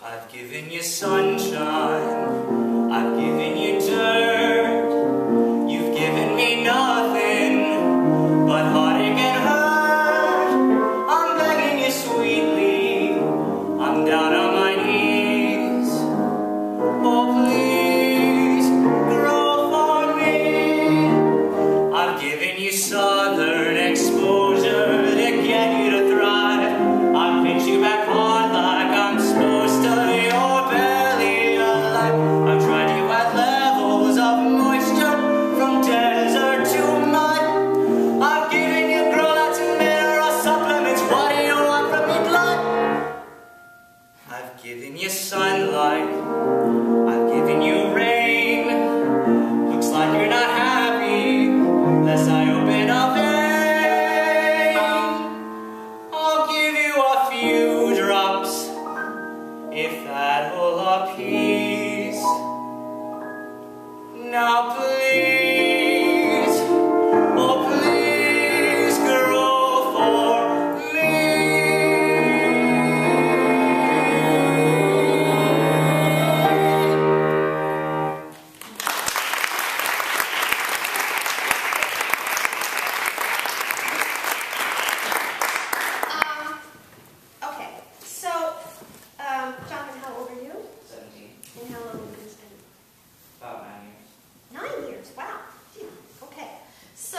I've given you sunshine, I've given you dirt, you've given me nothing but heartache and hurt. I'm begging you sweetly, I'm down on my knees. Oh please, grow for me. I've given you southern exposure to get you to thrive. I've pinched you back hard like I'm supposed to. Your belly alive. I've tried you at levels of moisture from desert to mud. I've given you growths and mineral supplements. What do you want from me, blood? I've given you sunlight. I've given you rain. Looks like you're not happy unless I open a vein. I'll give you a few drops if that will appease. Now please, oh please grow for me. Okay, so, Jonathan, how old are you? 17. And how long have you been studying? About 9 years. 9 years, wow. Gee, okay, so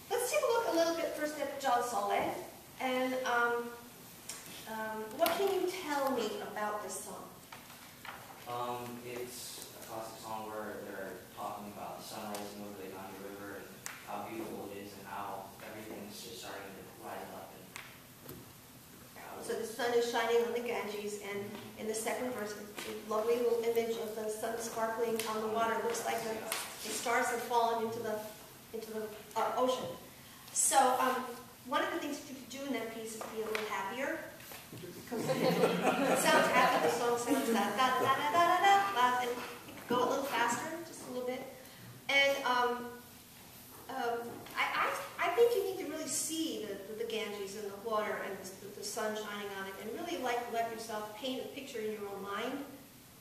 let's take a look a little bit first at John Soleil. And what can you tell me about this song? It's a classic song where they're talking about the sun rising over the Ganges River and how beautiful it is and how everything's just starting to rise up. So the sun is shining on the Ganges, and in the second verse, a lovely little image of the sun sparkling on the water. It looks like the stars have fallen into the ocean. So one of the things that you could do in that piece is be a little happier. Because it sounds happy. The song sounds da da da da da da da, and you could go a little faster, just a little bit. And I think you need to really see the Ganges and the water and the sun shining on it, and really let yourself paint a picture in your own mind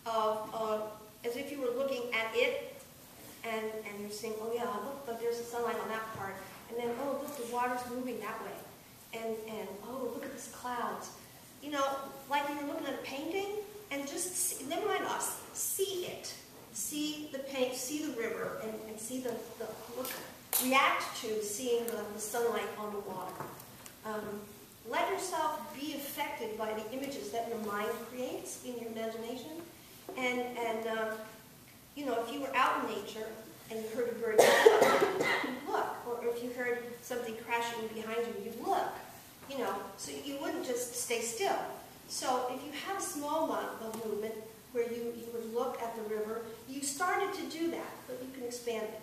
of as if you were looking at it, and you're saying, oh yeah, look, but there's the sunlight on that part, and then oh look, the water's moving that way, and oh look at these clouds, you know, like you were looking at a painting, and just see, never mind us, see it, see the paint, see the river, and see the look. React to seeing the sunlight on the water. Let yourself be affected by the images that your mind creates in your imagination. And you know, if you were out in nature and you heard a bird, you look. Or if you heard something crashing behind you, you look. You know, so you wouldn't just stay still. So if you have a small amount of movement where you would look at the river, you started to do that, but you can expand it.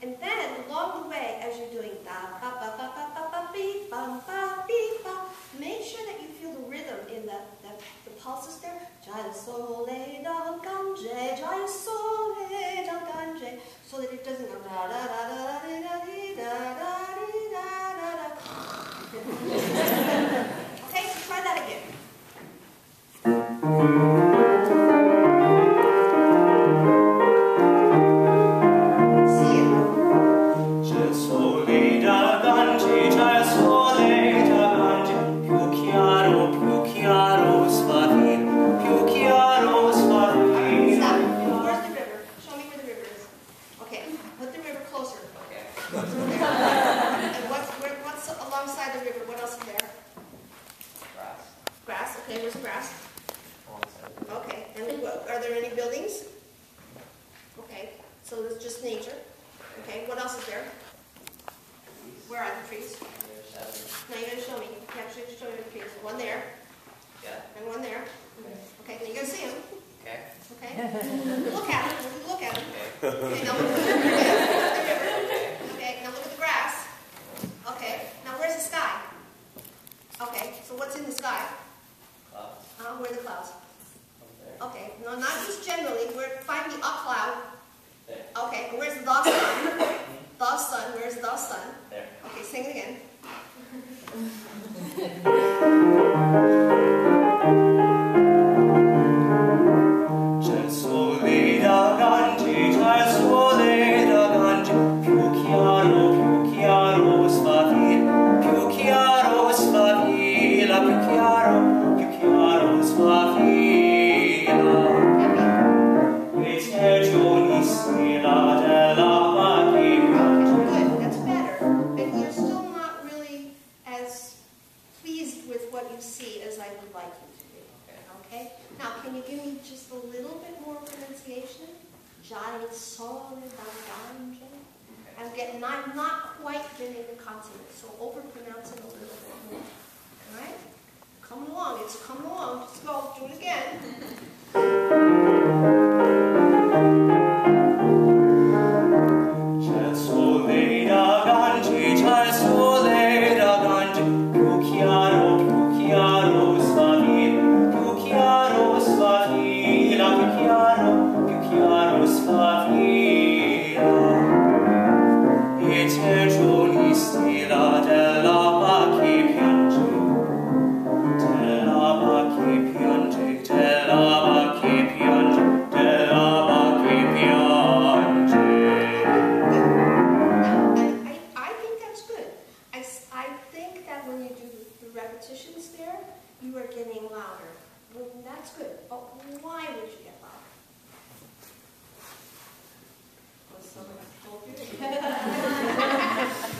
And then, along the way, as you're doing da ba ba ba ba ba ba beep ba ba beep ba, make sure that you feel the rhythm in the pulses there. Jaya sole da ganje, jaya sole da ganje, so that it doesn't go da da da da da da da da da da. Okay, so try that again. Okay, where's the dark side? not quite getting the consonant, so overpronounce it a little bit more. All right? Come along, it's coming along. Just go, do it again. Ciel sole davanti, ciel sole davanti, più chiaro sfavilla, più chiaro sfavilla. E te giornisti la dell'alba che piange, dell'alba che piange, dell'alba che piange, dell'alba che piange. I think that's good. I think that when you do the repetitions there, you are getting louder. Well, that's good. But why would you get louder? Because somebody told you.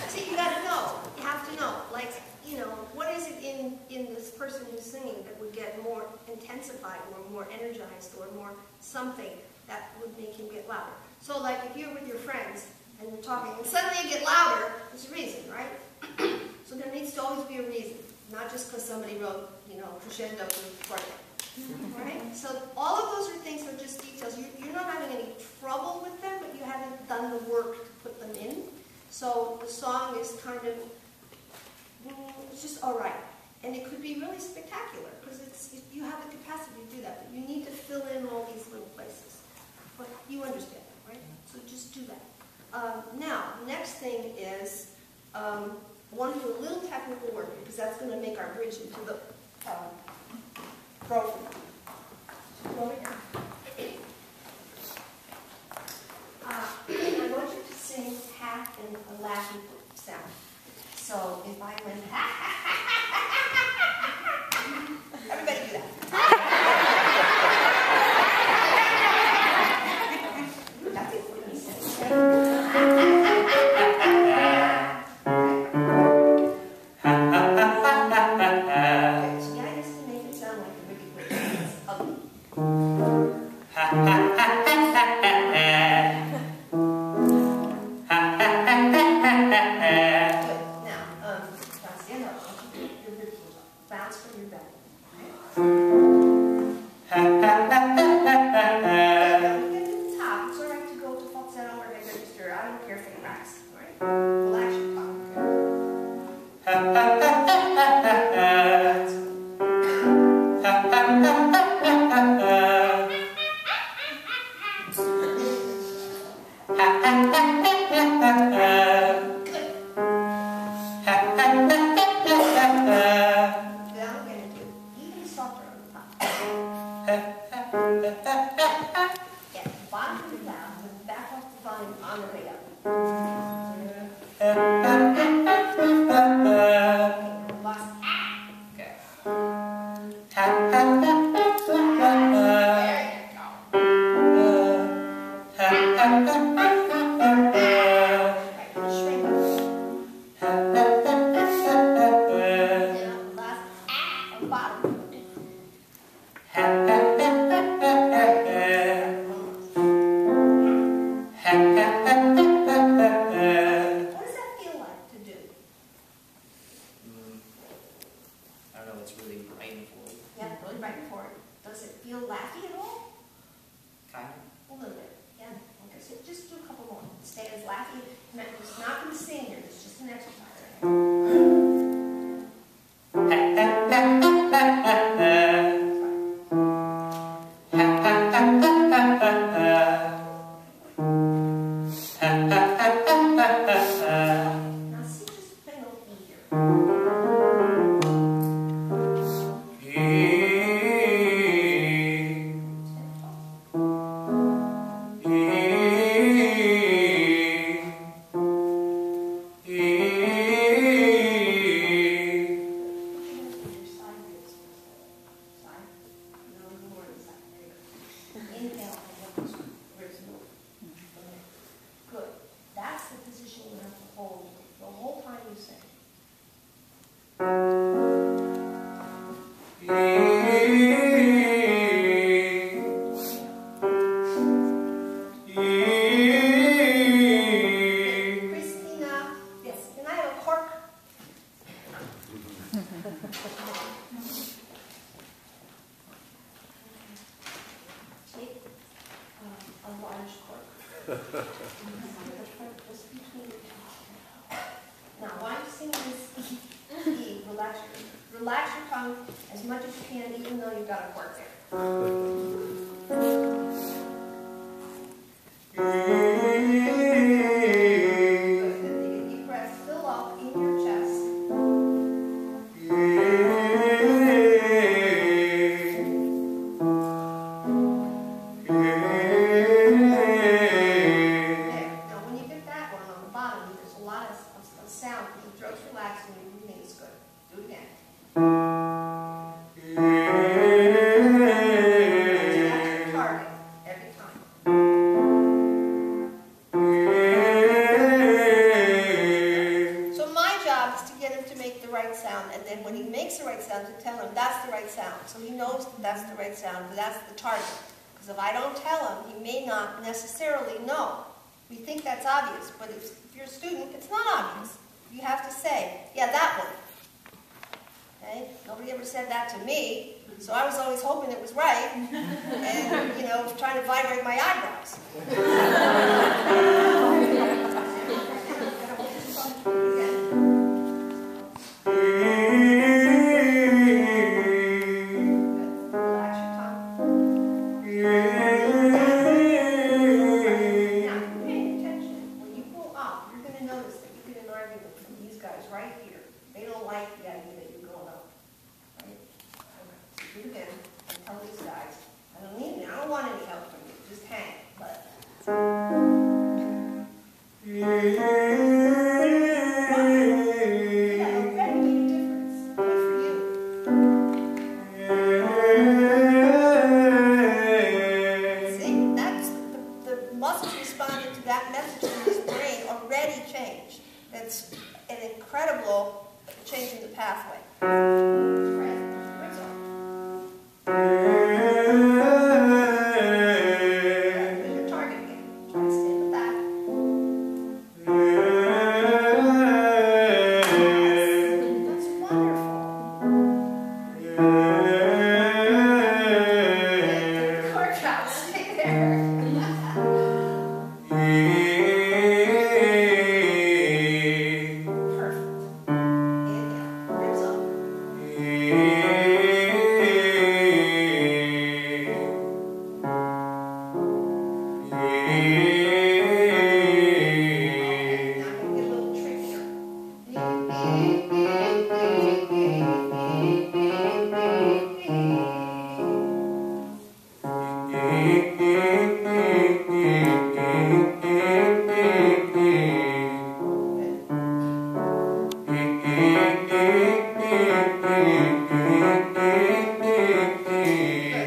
See, you got to know. You have to know. Like, you know, what is it in this person who's singing that would get more intensified or more energized or more something that would make him get louder? So, like, if you're with your friends and you're talking and suddenly you get louder, there's a reason, right? So there needs to always be a reason, not just because somebody wrote, you know, crescendo to forte. Right? So all of those are things that are just details. You're not having any trouble with them, but you haven't done the work to put them in. So the song is kind of, it's just all right. And it could be really spectacular, because you have the capacity to do that, but you need to fill in all these little places. But you understand that, right? So just do that. Now, next thing is, I want to do a little technical work, because that's going to make our bridge into the go over here. I want you to sing ha in a Latin sound. So if I went ha ha ha ha ha ha, everybody do that. That's it for me. Okay, so now just to make it sound like a really good dance. Ugly. Bounce from your belly. We get to the top. It's alright to go to falsetto or head register. I don't care if it cracks. Alright? We'll actually talk. Yeah, bottom pretty loud, and back off the volume on the way up. relax your tongue as much as you can, even though you've got a cork there. Good. Then take a deep breath, fill up in your chest. There. Now when you get that one on the bottom, there's a lot of sound. Your throat's relaxed and your breathing is good. Do it again. That's your target every time. So my job is to get him to make the right sound, and then when he makes the right sound, to tell him that's the right sound. So he knows that that's the right sound, but that's the target. Because if I don't tell him, he may not necessarily know. We think that's obvious, but if you're a student, it's not obvious. You have to say, yeah, that one. Okay? Nobody ever said that to me, so I was always hoping it was right, and, you know, trying to vibrate my eyebrows. Relax your tongue. Now, pay attention. When you go up, you're going to notice that you get an argument from these guys right here. They don't like the idea that you're going up. Right? Okay. So do it again and tell these guys, I don't want any help from you. Just hang. But yeah, already made a difference. Good for you. See, that's the muscles responding to that message in his brain already changed. That's an incredible change in the pathway. Right. Ribs up. There's your target again. Try to stay with that. That's wonderful. Take the cork out. Stay there. Perfect. Inhale. Ribs up. Okay, now I'm going to get a little trickier. Good.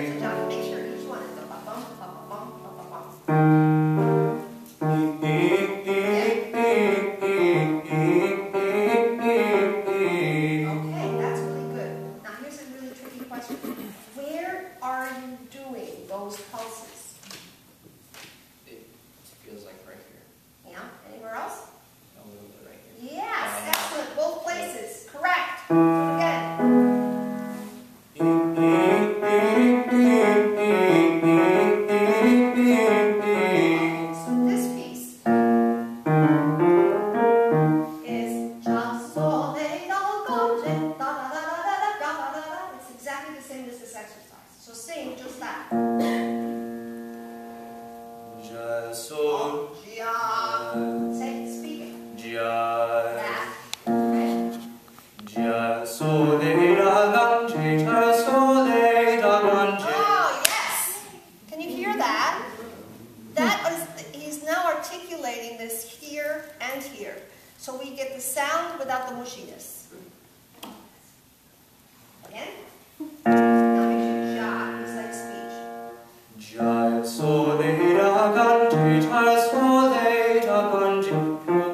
So John, make sure each one is a ba-bum, ba-ba-bum, ba-ba-bum. Okay, that's really good. Now here's a really tricky question. Where are you doing those pulses? It feels like right here. Yeah, anywhere else? A little bit right here. Yes, excellent. Both places. Correct. Do it again. So this piece is ja sol de do go de da da da da da da da da da. It's exactly the same as this exercise. So sing just that. Ja, sol, Ja. Say it, speak it. ja, That. Okay. ja, sol, de, la, gan, je, ja, sol, de, da, gan, je. Oh, yes. Can you hear that? That is, he's now articulating this here and here. So we get the sound without the mushiness. Again? Now make sure ja is like speech. Ja, sol, de, la, gan, je, ja, sol, de, da, gan, je. Più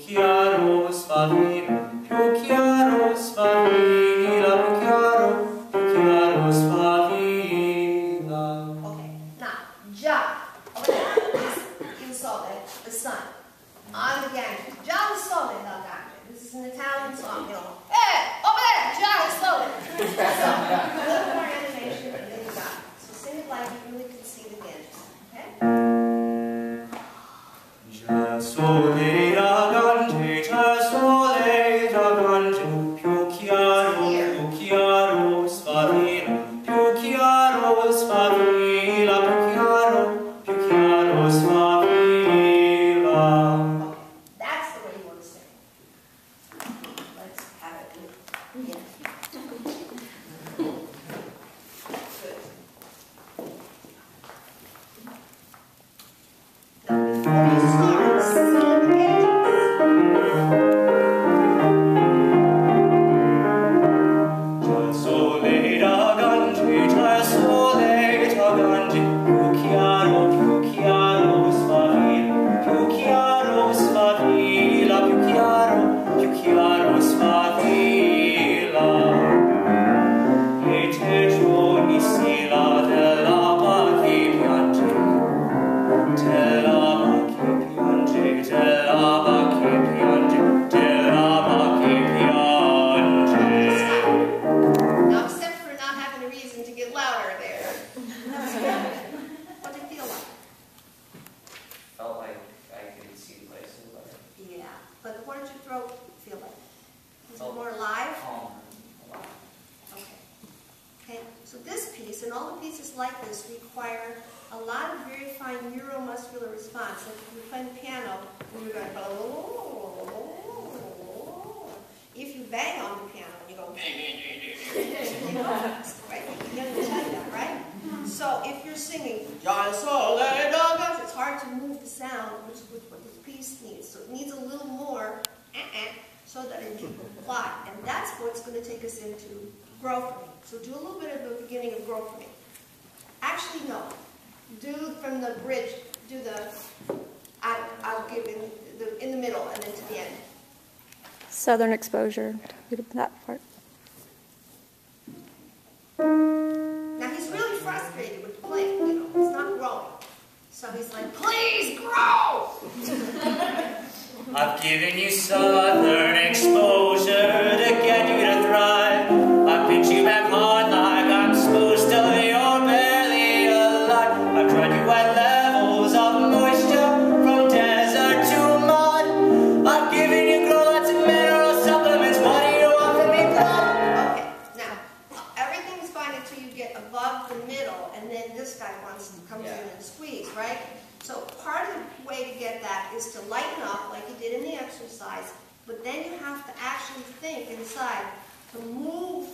chiaro, sfavino. Più chiaro, sfavila. Più chiaro, sfavila. Okay. Now, ja. Over there is il sole, the sun. On the gange. Ja il sole dal gange. This is an Italian song, you know. Hey, over there, ja il sole. So, a little more animation and then you got it. So sing it like you really can see the ganges. Okay? Ja, sol, de, la, gan, je, ja, sol, de, throat feel like? Is it more alive? Okay. Okay, so this piece and all the pieces like this require a lot of very fine neuromuscular response. Like if you're playing the piano, and you're going, if you bang on the piano, and you go, you know, right? You understand that, right? So if you're singing, it's hard to move the sound, which is what this piece needs. So it needs a little more so that it can fly. And that's what's going to take us into grow for me. So do a little bit of the beginning of grow for me. Actually, no. Do from the bridge, do the, I'll give in the middle and then to the end. Southern exposure, that part. Now he's really frustrated with playing, you know, he's not growing. So he's like, please grow! I've given you southern exposure to get you to thrive. I picked you back hard like I'm supposed to. You're barely alive. I've tried you at levels of moisture from desert to mud. I've given you grow lots of mineral supplements. What do you want from me, blood? Okay, now, everything's fine until you get above the middle, and then this guy comes in and squeeze, right? So part of the way to get that is to lighten up like you did in the exercise, but then you have to actually think inside to move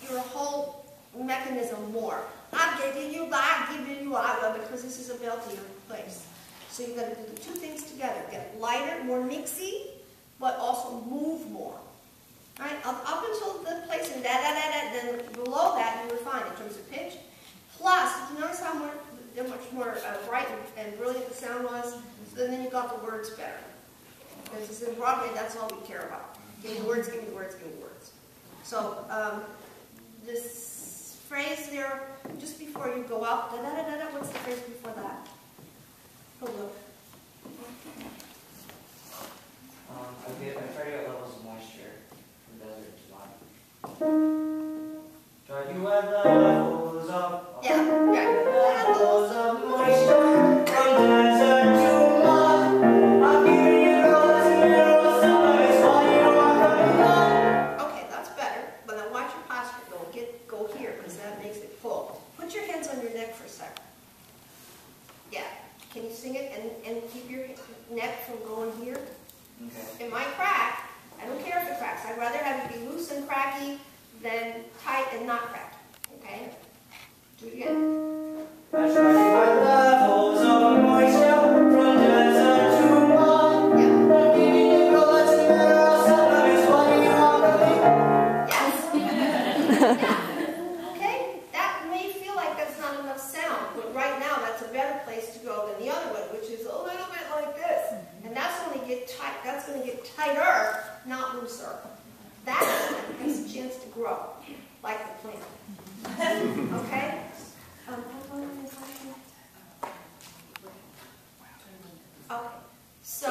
your whole mechanism more. I'm giving you, because this is a beltier place. So you've got to do the two things together. Get lighter, more mixy, but also move more. Right? Up until the place and then below that you were fine in terms of pitch. Plus, did you notice how much more bright and brilliant the sound was? So then you got the words better. Because it's in Broadway, that's all we care about. Give me the words, give me the words, give me the words. So this phrase there, just before you go up, what's the phrase before that? Oh, look. I've tried you at levels of moisture from desert to mud. Tried you at levels of levels of moisture from desert to mud. I'm giving you lots of mineral supplements. What do you want from me, blood? Okay, that's better. But now watch your posture. Go here, because that makes it full. Put your hands on your neck for a second. Yeah. Can you sing it and keep your neck from going here? Okay. It might crack. I don't care if it cracks. I'd rather have it be loose and cracky than tight and not cracky. Okay? Do it again. I tried you at levels of moisture from desert to mud. Yeah. I'm giving you lots of mineral supplements. What do you want from me? Yes. Okay? That may feel like that's not enough sound, but right now that's a better place to go than the other one, which is a little bit like this. And that's going to get tight. That's going to get tighter, not looser. That has a chance to grow, like the plant. Okay? Okay. So,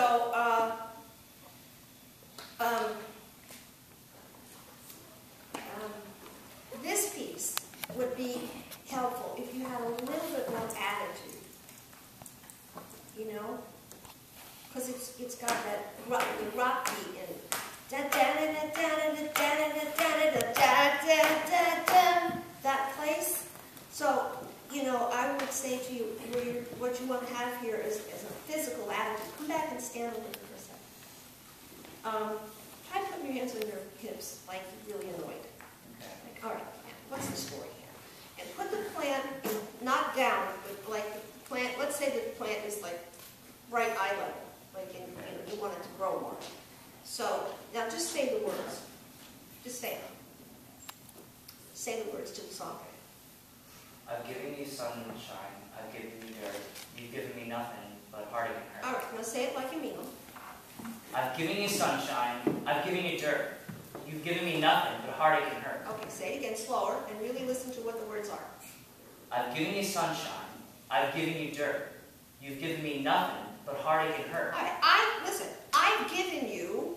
this piece would be helpful if you had a little bit more attitude. You know? Because it's got that rock beat in it. That place. So, you know, I would say to you, what you want to have here is a physical attitude. Come back and stand a little bit for a second. Try putting your hands on your hips like you're really annoyed. Like, all right, what's the story here? And put the plant not down, but like the plant. Let's say the plant is like right eye level. Like you want it to grow more. So now just say the words. Just say them. Say the words to the song. I've given you sunshine. I've given you dirt. You've given me nothing but heartache and hurt. All right, now say it like you mean them. I've given you sunshine. I've given you dirt. You've given me nothing but heartache and hurt. Okay, say it again slower and really listen to what the words are. I've given you sunshine. I've given you dirt. You've given me nothing but heartache and hurt. All right, listen. I've given you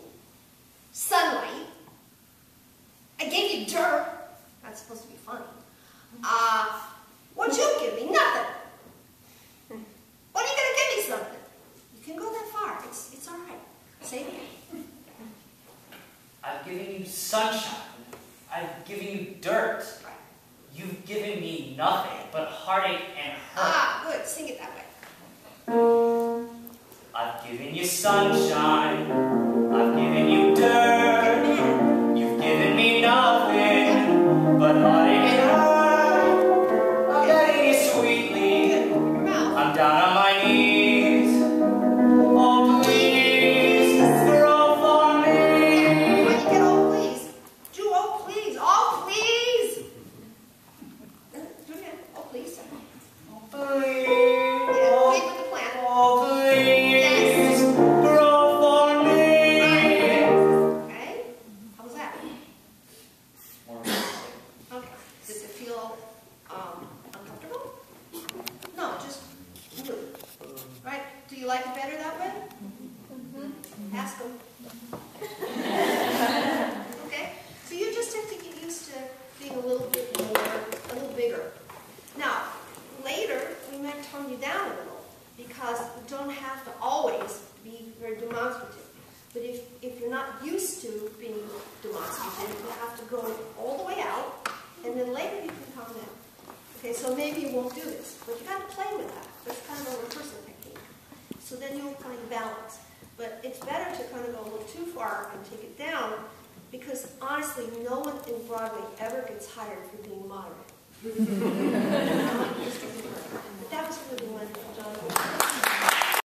sunlight. I gave you dirt. That's supposed to be funny. What you give me? Nothing. When are you going to give me something? You can go that far. It's all right. Say it again. I've given you sunshine. I've given you dirt. You've given me nothing but heartache and hurt. Ah, good. Sing it that way. I've given you sunshine. I've given you dirt. You've given me nothing but heartache and hurt. I'm begging you sweetly. I'm down on my knees. Oh, please, grow for me. When you get oh please, do oh please, oh please. Do it again. Oh please. Oh, please. Yeah, wait with the plant. Oh, please, grow for me. Okay. How was that? More realistic. Okay. Does it feel uncomfortable? No, just move. Right? Do you like it better that way? Ask them. Okay? So you just have to get used to being a little bit more, a little bigger. Now, later, we might tone you down a little because you don't have to always be very demonstrative. But if you're not used to being demonstrative, you have to go all the way out, and then later you can calm down. Okay, so maybe you won't do this, but you got to play with that. That's kind of a rehearsal technique. So then you'll find balance. But it's better to kind of go a little too far and take it down, because honestly, no one in Broadway ever gets hired for being moderate.